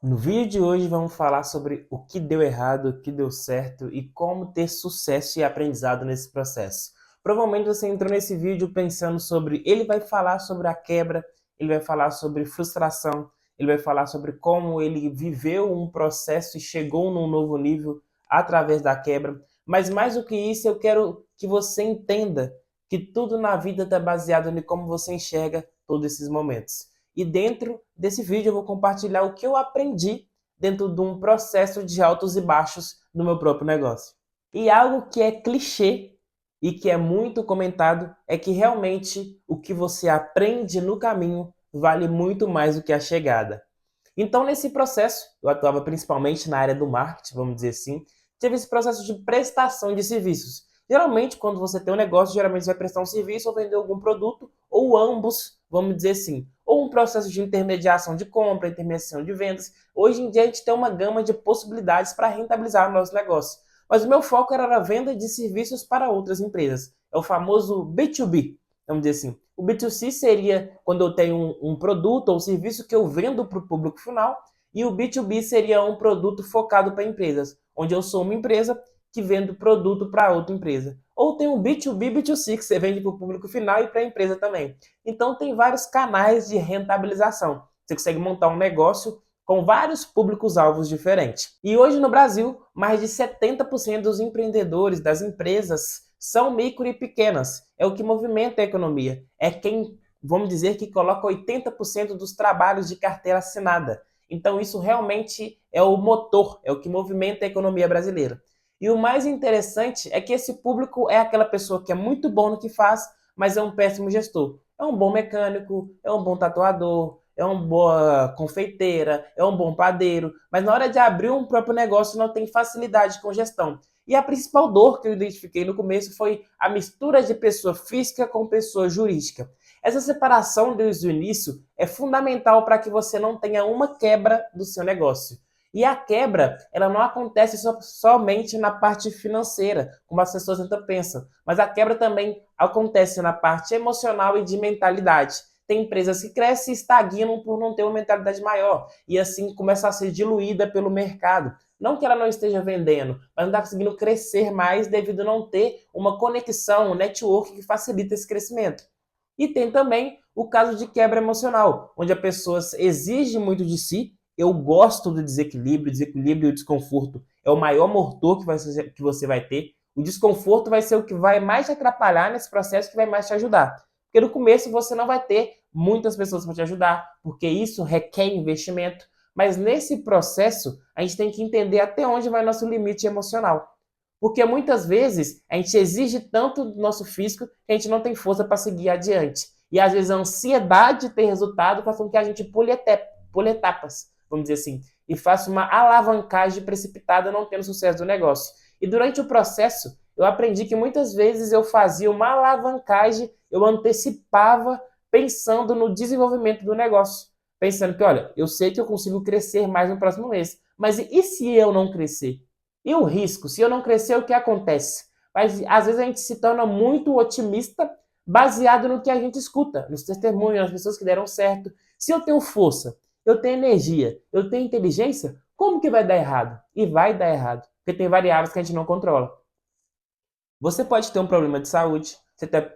No vídeo de hoje vamos falar sobre o que deu errado, o que deu certo e como ter sucesso e aprendizado nesse processo. Provavelmente você entrou nesse vídeo pensando sobre, ele vai falar sobre a quebra, ele vai falar sobre frustração, ele vai falar sobre como ele viveu um processo e chegou num novo nível através da quebra. Mas mais do que isso, eu quero que você entenda que tudo na vida está baseado em como você enxerga todos esses momentos. E dentro desse vídeo eu vou compartilhar o que eu aprendi dentro de um processo de altos e baixos no meu próprio negócio. E algo que é clichê e que é muito comentado é que realmente o que você aprende no caminho vale muito mais do que a chegada. Então, nesse processo, eu atuava principalmente na área do marketing, vamos dizer assim, teve esse processo de prestação de serviços. Geralmente, quando você tem um negócio, geralmente você vai prestar um serviço ou vender algum produto, ou ambos, vamos dizer assim. Ou um processo de intermediação de compra, intermediação de vendas. Hoje em dia, a gente tem uma gama de possibilidades para rentabilizar o nosso negócio. Mas o meu foco era a venda de serviços para outras empresas. É o famoso B2B, vamos dizer assim. O B2C seria quando eu tenho um produto ou serviço que eu vendo para o público final, e o B2B seria um produto focado para empresas, onde eu sou uma empresa que vendo produto para outra empresa. Ou tem um B2B, B2C, que você vende para o público final e para a empresa também. Então tem vários canais de rentabilização. Você consegue montar um negócio com vários públicos-alvos diferentes. E hoje no Brasil, mais de 70% dos empreendedores, das empresas, são micro e pequenas. É o que movimenta a economia. É quem, vamos dizer, que coloca 80% dos trabalhos de carteira assinada. Então isso realmente é o motor, é o que movimenta a economia brasileira. E o mais interessante é que esse público é aquela pessoa que é muito bom no que faz, mas é um péssimo gestor. É um bom mecânico, é um bom tatuador, é uma boa confeiteira, é um bom padeiro, mas na hora de abrir um próprio negócio não tem facilidade com gestão. E a principal dor que eu identifiquei no começo foi a mistura de pessoa física com pessoa jurídica. Essa separação desde o início é fundamental para que você não tenha uma quebra do seu negócio. E a quebra, ela não acontece somente na parte financeira, como as pessoas ainda pensam, mas a quebra também acontece na parte emocional e de mentalidade. Tem empresas que crescem e estagnam por não ter uma mentalidade maior, e assim começa a ser diluída pelo mercado. Não que ela não esteja vendendo, mas não está conseguindo crescer mais devido a não ter uma conexão, um network que facilita esse crescimento. E tem também o caso de quebra emocional, onde a pessoa exige muito de si. Eu gosto do desequilíbrio e o desconforto é o maior motor que você vai ter. O desconforto vai ser o que vai mais te atrapalhar nesse processo, que vai mais te ajudar. Porque no começo você não vai ter muitas pessoas para te ajudar, porque isso requer investimento. Mas nesse processo, a gente tem que entender até onde vai nosso limite emocional. Porque muitas vezes a gente exige tanto do nosso físico que a gente não tem força para seguir adiante. E às vezes a ansiedade de ter resultado faz com que a gente pule etapas, vamos dizer assim, e faça uma alavancagem precipitada não tendo sucesso do negócio. E durante o processo, eu aprendi que muitas vezes eu fazia uma alavancagem, eu antecipava pensando no desenvolvimento do negócio. Pensando que, olha, eu sei que eu consigo crescer mais no próximo mês, mas e se eu não crescer? E o risco? Se eu não crescer, o que acontece? Mas às vezes a gente se torna muito otimista baseado no que a gente escuta, nos testemunhos, nas pessoas que deram certo. Se eu tenho força, eu tenho energia, eu tenho inteligência, como que vai dar errado? E vai dar errado, porque tem variáveis que a gente não controla. Você pode ter um problema de saúde,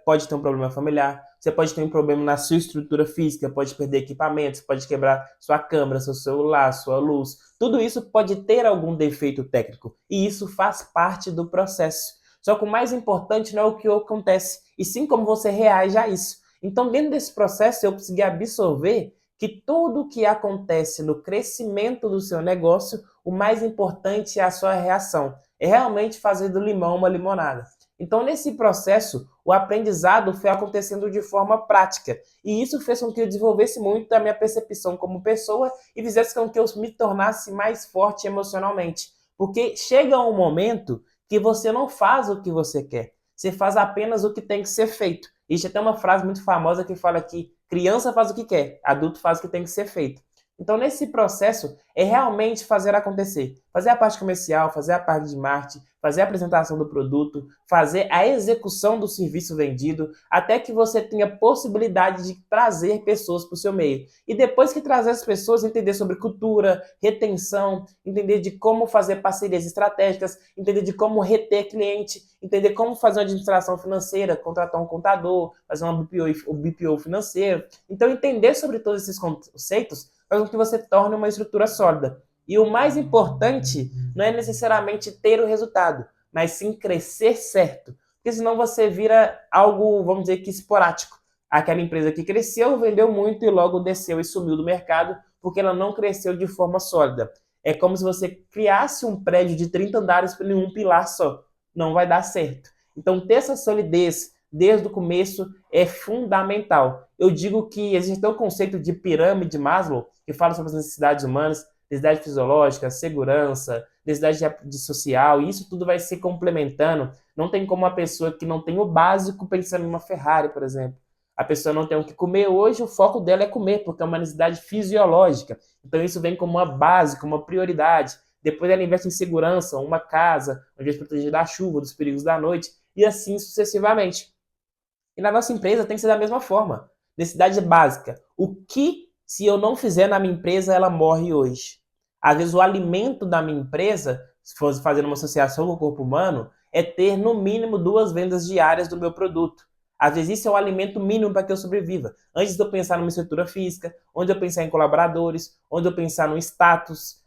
pode ter um problema familiar, você pode ter um problema na sua estrutura física, pode perder equipamentos, pode quebrar sua câmera, seu celular, sua luz. Tudo isso pode ter algum defeito técnico e isso faz parte do processo. Só que o mais importante não é o que acontece, e sim como você reage a isso. Então, dentro desse processo, eu consegui absorver que tudo o que acontece no crescimento do seu negócio, o mais importante é a sua reação. É realmente fazer do limão uma limonada. Então, nesse processo, o aprendizado foi acontecendo de forma prática. E isso fez com que eu desenvolvesse muito a minha percepção como pessoa e fizesse com que eu me tornasse mais forte emocionalmente. Porque chega um momento que você não faz o que você quer. Você faz apenas o que tem que ser feito. Existe até uma frase muito famosa que fala que criança faz o que quer, adulto faz o que tem que ser feito. Então, nesse processo, é realmente fazer acontecer. Fazer a parte comercial, fazer a parte de marketing, fazer a apresentação do produto, fazer a execução do serviço vendido, até que você tenha possibilidade de trazer pessoas para o seu meio. E depois que trazer as pessoas, entender sobre cultura, retenção, entender de como fazer parcerias estratégicas, entender de como reter cliente, entender como fazer uma administração financeira, contratar um contador, fazer um BPO financeiro. Então, entender sobre todos esses conceitos faz com que você torne uma estrutura sólida. E o mais importante não é necessariamente ter o resultado, mas sim crescer certo. Porque senão você vira algo, vamos dizer que esporádico. Aquela empresa que cresceu, vendeu muito e logo desceu e sumiu do mercado porque ela não cresceu de forma sólida. É como se você criasse um prédio de 30 andares em um pilar só. Não vai dar certo. Então, ter essa solidez desde o começo é fundamental. Eu digo que existe um conceito de pirâmide de Maslow que fala sobre as necessidades humanas, necessidade fisiológica, segurança, necessidade de social, e isso tudo vai se complementando. Não tem como uma pessoa que não tem o básico pensando em uma Ferrari, por exemplo. A pessoa não tem o que comer hoje, o foco dela é comer, porque é uma necessidade fisiológica. Então isso vem como uma base, como uma prioridade. Depois ela investe em segurança, uma casa, onde vai proteger da chuva, dos perigos da noite, e assim sucessivamente. E na nossa empresa tem que ser da mesma forma. Necessidade básica. O que, se eu não fizer na minha empresa, ela morre hoje? Às vezes o alimento da minha empresa, se fosse fazer uma associação com o corpo humano, é ter no mínimo 2 vendas diárias do meu produto. Às vezes isso é o alimento mínimo para que eu sobreviva. Antes de eu pensar numa estrutura física, onde eu pensar em colaboradores, onde eu pensar no status,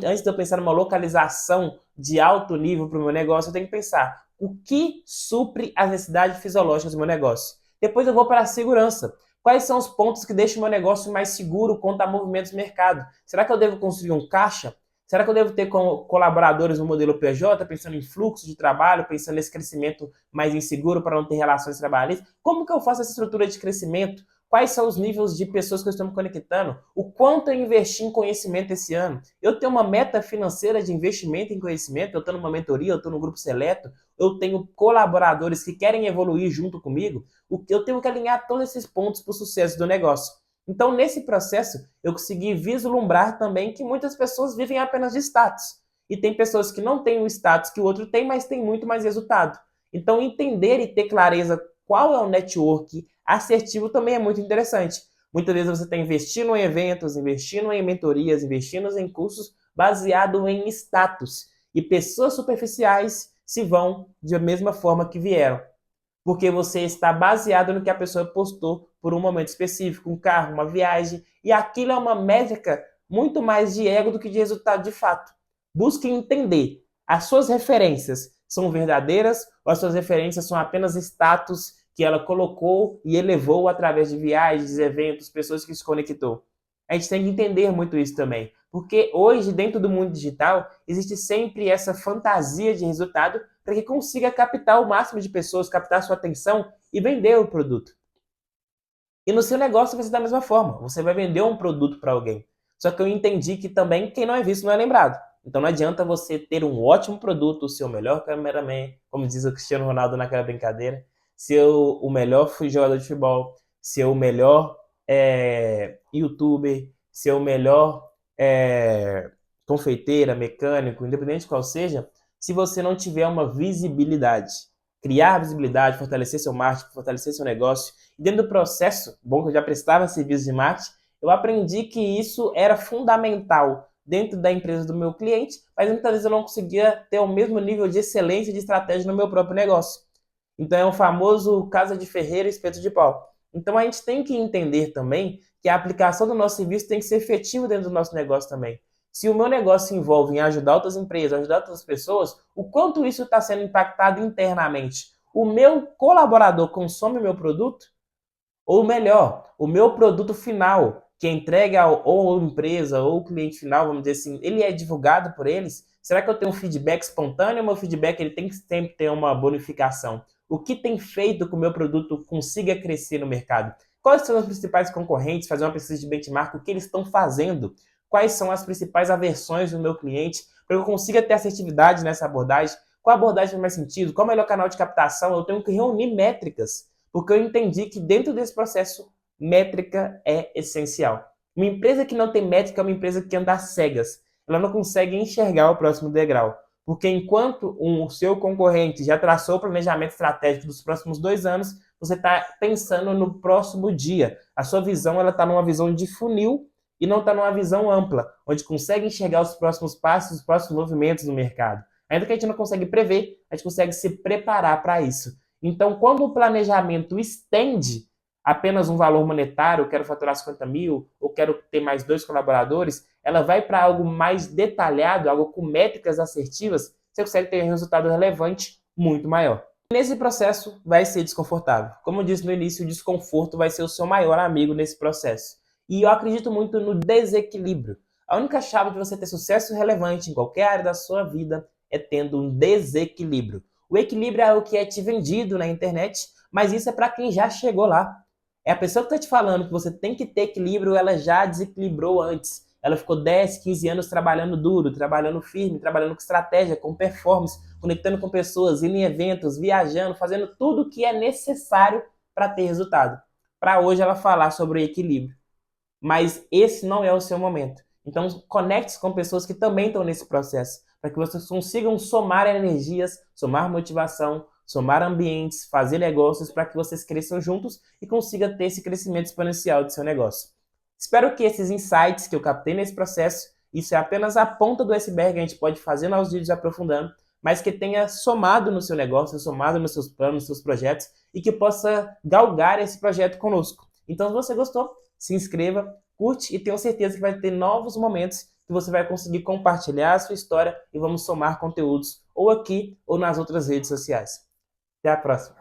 antes de eu pensar numa localização de alto nível para o meu negócio, eu tenho que pensar o que supre as necessidades fisiológicas do meu negócio. Depois eu vou para a segurança. Quais são os pontos que deixam o meu negócio mais seguro contra movimentos do mercado? Será que eu devo construir um caixa? Será que eu devo ter colaboradores no modelo PJ, pensando em fluxo de trabalho, pensando nesse crescimento mais inseguro para não ter relações trabalhistas? Como que eu faço essa estrutura de crescimento? Quais são os níveis de pessoas que eu estou me conectando? O quanto eu investi em conhecimento esse ano? Eu tenho uma meta financeira de investimento em conhecimento? Eu estou numa mentoria, eu estou no grupo seleto? Eu tenho colaboradores que querem evoluir junto comigo? Eu tenho que alinhar todos esses pontos para o sucesso do negócio. Então, nesse processo, eu consegui vislumbrar também que muitas pessoas vivem apenas de status. E tem pessoas que não têm o status que o outro tem, mas tem muito mais resultado. Então, entender e ter clareza qual é o network assertivo também é muito interessante. Muitas vezes você está investindo em eventos, investindo em mentorias, investindo em cursos baseado em status. E pessoas superficiais se vão da mesma forma que vieram. Porque você está baseado no que a pessoa postou por um momento específico, um carro, uma viagem, e aquilo é uma métrica muito mais de ego do que de resultado de fato. Busque entender, as suas referências são verdadeiras ou as suas referências são apenas status que ela colocou e elevou através de viagens, eventos, pessoas que se conectou. A gente tem que entender muito isso também, porque hoje, dentro do mundo digital, existe sempre essa fantasia de resultado para que consiga captar o máximo de pessoas, captar sua atenção e vender o produto. E no seu negócio vai ser da mesma forma, você vai vender um produto para alguém. Só que eu entendi que também quem não é visto não é lembrado. Então não adianta você ter um ótimo produto, o seu melhor cameraman, como diz o Cristiano Ronaldo naquela brincadeira, ser o melhor jogador de futebol, ser o melhor youtuber, ser o melhor confeiteira, mecânico, independente de qual seja, se você não tiver uma visibilidade. Criar visibilidade, fortalecer seu marketing, fortalecer seu negócio. E dentro do processo, bom que eu já prestava serviços de marketing, eu aprendi que isso era fundamental dentro da empresa do meu cliente, mas muitas vezes eu não conseguia ter o mesmo nível de excelência de estratégia no meu próprio negócio. Então é o famoso casa de ferreiro e espeto de pau. Então a gente tem que entender também que a aplicação do nosso serviço tem que ser efetiva dentro do nosso negócio também. Se o meu negócio envolve em ajudar outras empresas, ajudar outras pessoas, o quanto isso está sendo impactado internamente? O meu colaborador consome o meu produto? Ou melhor, o meu produto final, que é entregue ou a empresa ou o cliente final, vamos dizer assim, ele é divulgado por eles? Será que eu tenho um feedback espontâneo ou meu feedback ele tem que sempre ter uma bonificação? O que tem feito com que o meu produto consiga crescer no mercado? Quais são os principais concorrentes? Fazer uma pesquisa de benchmark, o que eles estão fazendo? Quais são as principais aversões do meu cliente? Para que eu consiga ter assertividade nessa abordagem? Qual abordagem faz mais sentido? Qual é o melhor canal de captação? Eu tenho que reunir métricas porque eu entendi que dentro desse processo, métrica é essencial. Uma empresa que não tem métrica é uma empresa que anda às cegas. Ela não consegue enxergar o próximo degrau. Porque enquanto o seu concorrente já traçou o planejamento estratégico dos próximos 2 anos, você está pensando no próximo dia. A sua visão está numa visão de funil e não está numa visão ampla, onde consegue enxergar os próximos passos, os próximos movimentos no mercado. Ainda que a gente não consegue prever, a gente consegue se preparar para isso. Então, quando o planejamento estende apenas um valor monetário, eu quero faturar 50 mil, ou quero ter mais 2 colaboradores, ela vai para algo mais detalhado, algo com métricas assertivas, você consegue ter um resultado relevante muito maior. Nesse processo vai ser desconfortável. Como eu disse no início, o desconforto vai ser o seu maior amigo nesse processo. E eu acredito muito no desequilíbrio. A única chave de você ter sucesso relevante em qualquer área da sua vida é tendo um desequilíbrio. O equilíbrio é o que é te vendido na internet, mas isso é para quem já chegou lá. É a pessoa que está te falando que você tem que ter equilíbrio, ela já desequilibrou antes. Ela ficou 10, 15 anos trabalhando duro, trabalhando firme, trabalhando com estratégia, com performance, conectando com pessoas, indo em eventos, viajando, fazendo tudo o que é necessário para ter resultado. Para hoje ela falar sobre o equilíbrio. Mas esse não é o seu momento. Então conecte-se com pessoas que também estão nesse processo, para que vocês consigam somar energias, somar motivação, somar ambientes, fazer negócios para que vocês cresçam juntos e consigam ter esse crescimento exponencial do seu negócio. Espero que esses insights que eu captei nesse processo, isso é apenas a ponta do iceberg, a gente pode fazer novos vídeos aprofundando, mas que tenha somado no seu negócio, somado nos seus planos, nos seus projetos e que possa galgar esse projeto conosco. Então, se você gostou, se inscreva, curte e tenho certeza que vai ter novos momentos que você vai conseguir compartilhar a sua história e vamos somar conteúdos ou aqui ou nas outras redes sociais. Até a próxima!